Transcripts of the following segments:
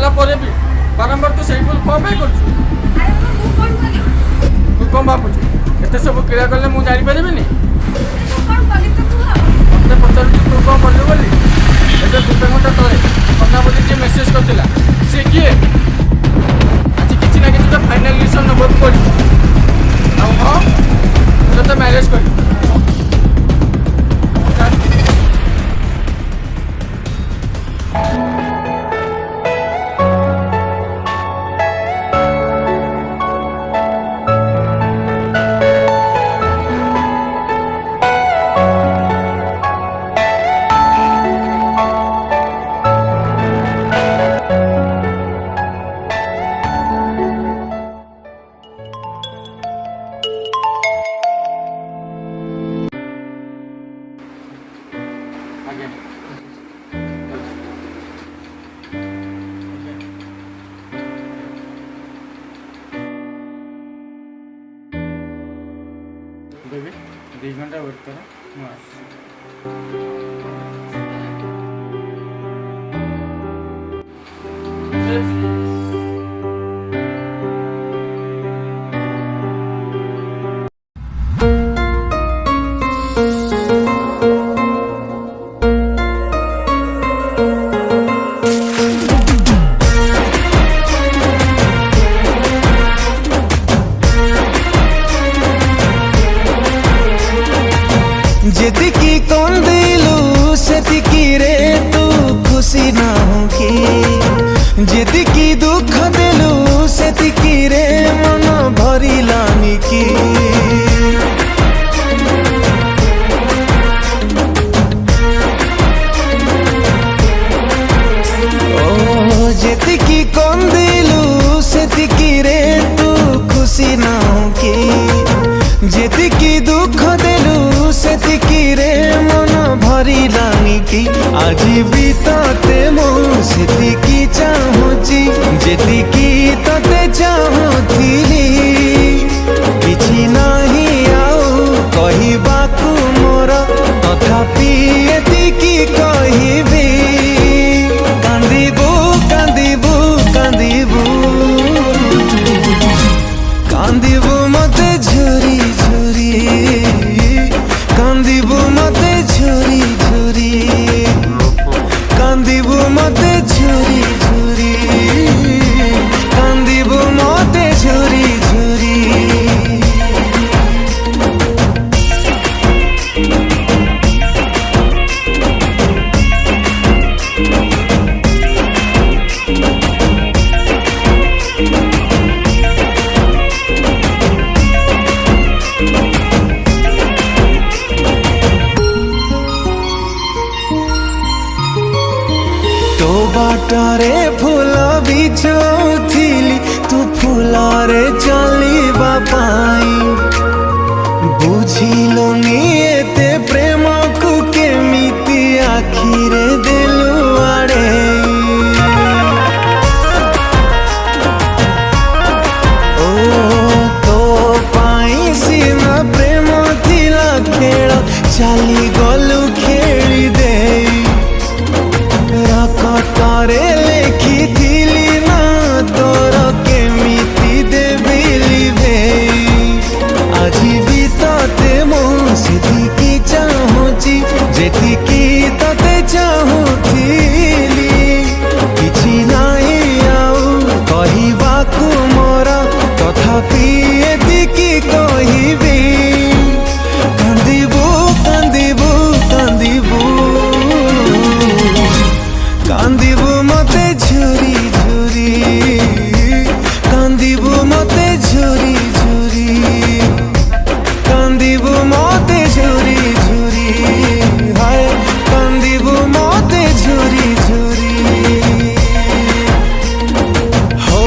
सारा पर भी बारंबार तू से भूल कौन कर तू कौन भावुँ एत सब क्रिया कले मुझे जापर मत पचार तू कौन कलु बोली एवं गोटे घंटा तले सना बोली जी मेसेज करता सी किए आज किसी ना कि फाइनाल डिसीजन नबक पड़ो हाँ तो मैरेज कर बेबी 2 घंटा वेट कर जेतिकी कंदिलु सेतिकी रे तू खुशी ना होगी जेतिकी दुख देलु सेतिकी रे मन भरिलानी की ओ जेतिकी कंदिलु सेतिकी रे तू खुशी ना होगी जेतिकी दुख देलु सेतिकी रे मन भरिलानी की आज भी तते मो सेतिकी चाहूची जेतिकी तते चाहूथिली किछि नाही आउ कहिबाकू मोर तथापि एतिकी कहिबी कांदिबू कांदिबू कांदिबू कांदिबू मते झुरी झुरी कांदिबू मते झुरी झुरी कांदिबू मते झुरी झुरी कांदिबू मते झुरी झुरी तो बाटरे फूल बिछौथिली तू फूलरे चलिबा पाई बुझिलुनी एते प्रेम को केमिति आखिरे देलु आड़े ओ तो पाई सीना प्रेम थिला खेल चली गलु खेली दे कटरे लेखिथिली ना तोर केमिति देबिली भे आज भी तते मो सेतिकी चाहूची जेतिकी तते चाहूथिली किछि नाही आउ कहिबाकू मोर तथापि एतिकी कहिबी कांदिबू कांदिबू कांदिबू कांदिबू मते झुरी झुरी कांदिबू मते झुरी झुरी कांदिबू मते झुरी झुरी हाय कांदिबू मते झुरी झुरी हो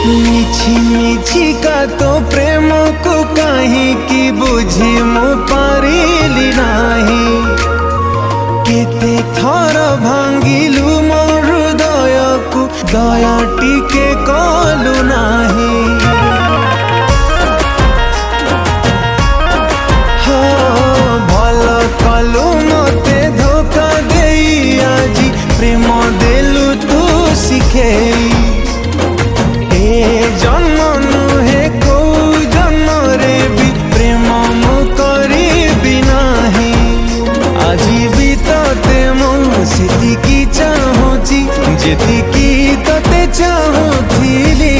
मिछि मिछि का तो प्रेम को कहीं की बुझी मो पारिली नाही केते थर भांगिलु मो हृदय को दया टिके कलु नाही हो भल कलु मते धोखा देई आजी प्रेम देलु तू शिखेई ए जन्म नुहे को जन्म रे भी प्रेम मु करी नाही আজি भी तते मु सेतिकी चाहूची जेतिकी तते चाहूथिली